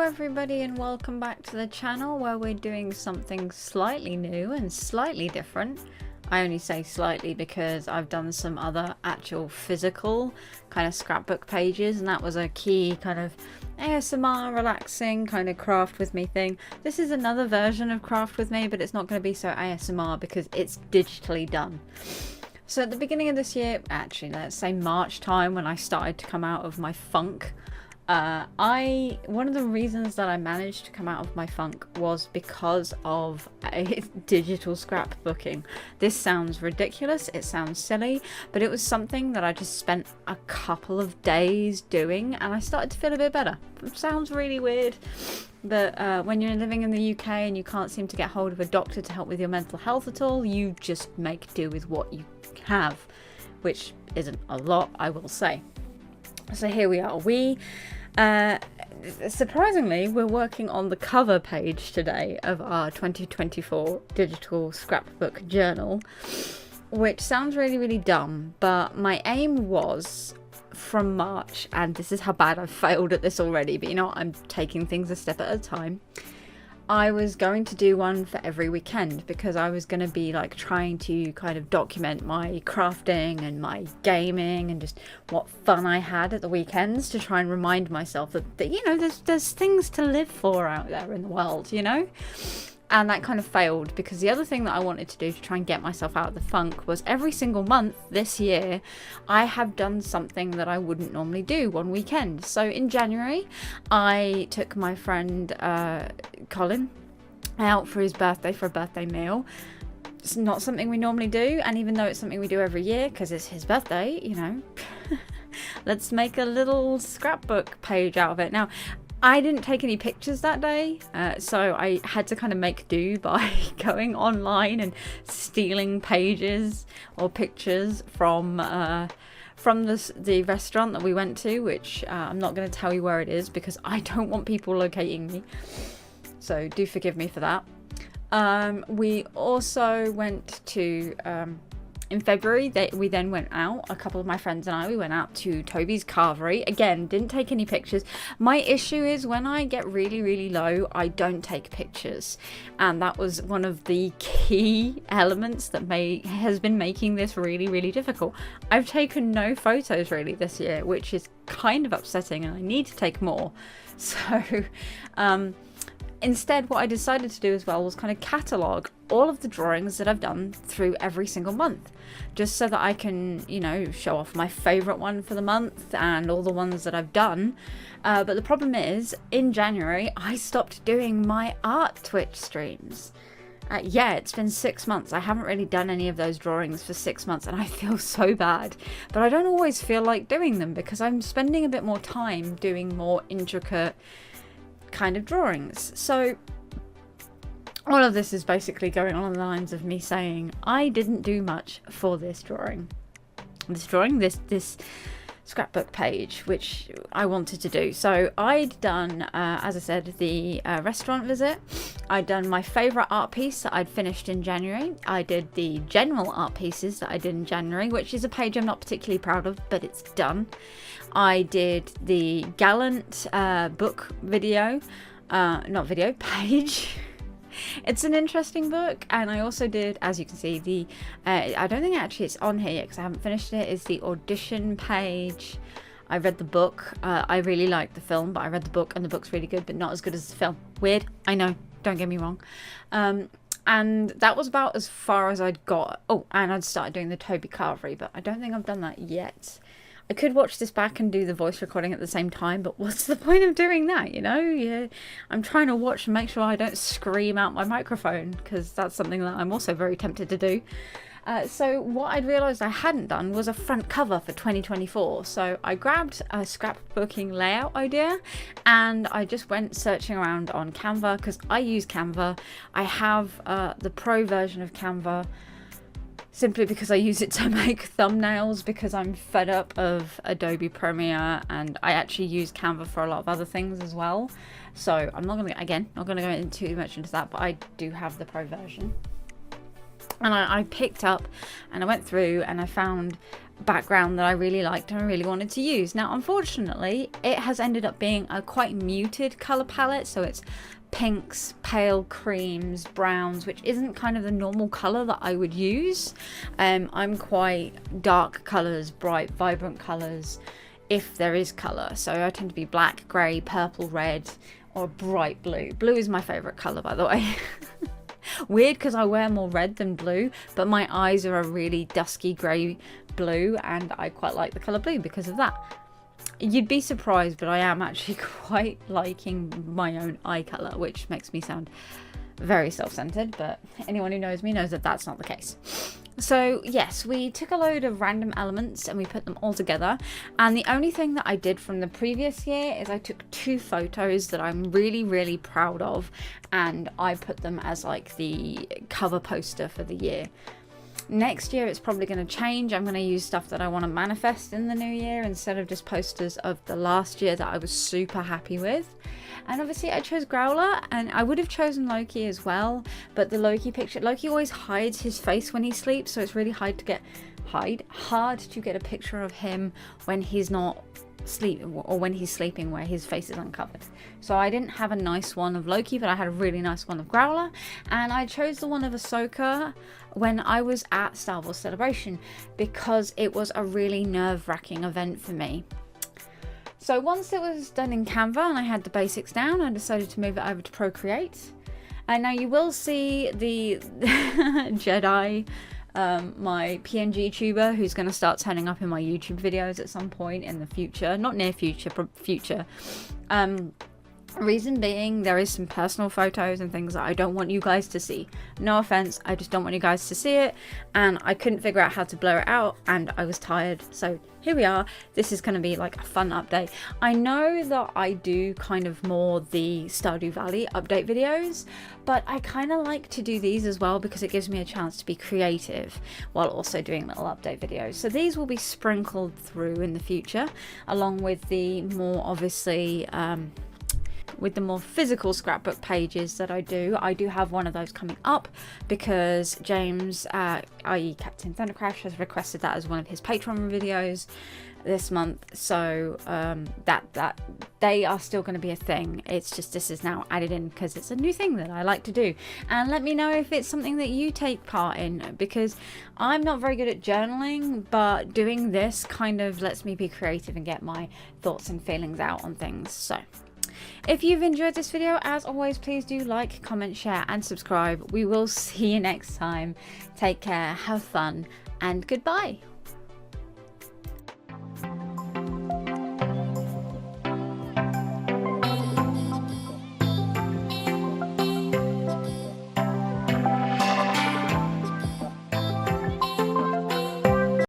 everybody, and welcome back to the channel where we're doing something slightly new and slightly different. I only say slightly because I've done some other actual physical kind of scrapbook pages, and that was a key kind of ASMR relaxing kind of craft with me thing. This is another version of craft with me, but it's not going to be so ASMR because it's digitally done. So at the beginning of this year, actually let's say March time, when I started to come out of my funk, one of the reasons that I managed to come out of my funk was because of digital scrapbooking. This sounds ridiculous, it sounds silly, but it was something that I just spent a couple of days doing and I started to feel a bit better. It sounds really weird, but when you're living in the UK and you can't seem to get hold of a doctor to help with your mental health at all, you just make do with what you have, which isn't a lot, I will say. So here we are. Surprisingly, we're working on the cover page today of our 2024 digital scrapbook journal, which sounds really dumb, but my aim was from March, and this is how bad I've failed at this already, but you know what, I'm taking things a step at a time. I was going to do one for every weekend because I was going to be like trying to kind of document my crafting and my gaming and just what fun I had at the weekends, to try and remind myself that you know, there's things to live for out there in the world, you know? And that kind of failed because the other thing that I wanted to do to try and get myself out of the funk was every single month this year I have done something that I wouldn't normally do one weekend. So in January I took my friend Colin out for his birthday for a birthday meal. It's not something we normally do, and even though it's something we do every year because it's his birthday, you know, let's make a little scrapbook page out of it. Now, I didn't take any pictures that day, so I had to kind of make do by going online and stealing pages or pictures from the restaurant that we went to, which I'm not going to tell you where it is because I don't want people locating me, so do forgive me for that. We also went to in February, we then went out, a couple of my friends and we went out to Toby's Carvery. Again, didn't take any pictures. My issue is when I get really low, I don't take pictures. And that was one of the key elements that has been making this really difficult. I've taken no photos really this year, which is kind of upsetting, and I need to take more. So, instead, what I decided to do as well was kind of catalogue all of the drawings that I've done through every single month, just so that I can, you know, show off my favourite one for the month and all the ones that I've done. But the problem is, in January, I stopped doing my art Twitch streams. Yeah, it's been 6 months. I haven't really done any of those drawings for 6 months, and I feel so bad. But I don't always feel like doing them because I'm spending a bit more time doing more intricate kind of drawings. So all of this is basically going on the lines of me saying I didn't do much for this scrapbook page, which I wanted to do. So I'd done, as I said, the restaurant visit. I'd done my favourite art piece that I'd finished in January. I did the general art pieces that I did in January, which is a page I'm not particularly proud of, but it's done. I did the Gallant book video, page. It's an interesting book. And I also did, as you can see, the I don't think actually it's on here yet because I haven't finished it, is the audition page. I read the book. I really liked the film, but I read the book and the book's really good, but not as good as the film. Weird, I know, don't get me wrong. And that was about as far as I'd got. Oh, and I'd started doing the Toby Carvery, but I don't think I've done that yet. I could watch this back and do the voice recording at the same time, but what's the point of doing that, you know? Yeah, I'm trying to watch and make sure I don't scream out my microphone, because that's something that I'm also very tempted to do. So what I'd realised I hadn't done was a front cover for 2024. So I grabbed a scrapbooking layout idea and I just went searching around on Canva, because I use Canva. I have the pro version of Canva, simply because I use it to make thumbnails, because I'm fed up of Adobe Premiere, and I actually use Canva for a lot of other things as well. So I'm not going to go into too much into that, but I do have the pro version. And I picked up and I went through and I found background that I really liked and I really wanted to use. Now, unfortunately, it has ended up being a quite muted color palette, so it's pinks, pale creams, browns, which isn't kind of the normal color that I would use. I'm quite dark colors, bright, vibrant colors, if there is color. So I tend to be black, grey, purple, red, or bright blue. Blue is my favorite color, by the way. Weird, because I wear more red than blue, but my eyes are a really dusky grey blue, and I quite like the colour blue because of that. You'd be surprised, but I am actually quite liking my own eye colour, which makes me sound very self-centered, but anyone who knows me knows that that's not the case. So yes, we took a load of random elements and we put them all together, and the only thing that I did from the previous year is I took 2 photos that I'm really proud of, and I put them as like the cover poster for the year. Next year it's probably going to change. I'm going to use stuff that I want to manifest in the new year instead of just posters of the last year that I was super happy with. And obviously I chose Growler, and I would have chosen Loki as well, but the Loki picture, Loki always hides his face when he sleeps, so it's really hard to get a picture of him when he's not sleeping, or when he's sleeping where his face is uncovered. So I didn't have a nice one of Loki, but I had a really nice one of Growler, and I chose the one of Ahsoka when I was at Star Wars Celebration because it was a really nerve-wracking event for me. So once it was done in Canva and I had the basics down, I decided to move it over to Procreate. And now you will see the Jedi, my PNG tuber, who's going to start turning up in my YouTube videos at some point in the future. Not near future, but future. Reason being, there is some personal photos and things that I don't want you guys to see. No offense, I just don't want you guys to see it, and I couldn't figure out how to blur it out, and I was tired, so here we are. This is going to be like a fun update. I know that I do kind of more the Stardew Valley update videos, but I kind of like to do these as well because it gives me a chance to be creative while also doing little update videos. So these will be sprinkled through in the future, along with the more obviously with the more physical scrapbook pages that I do. I do have one of those coming up because James, i.e. Captain Thundercrash, has requested that as one of his Patreon videos this month. So that they are still going to be a thing. It's just this is now added in because it's a new thing that I like to do. And let me know if it's something that you take part in, because I'm not very good at journaling, but doing this kind of lets me be creative and get my thoughts and feelings out on things. So if you've enjoyed this video, as always, please do like, comment, share and subscribe. We will see you next time. Take care, have fun, and goodbye.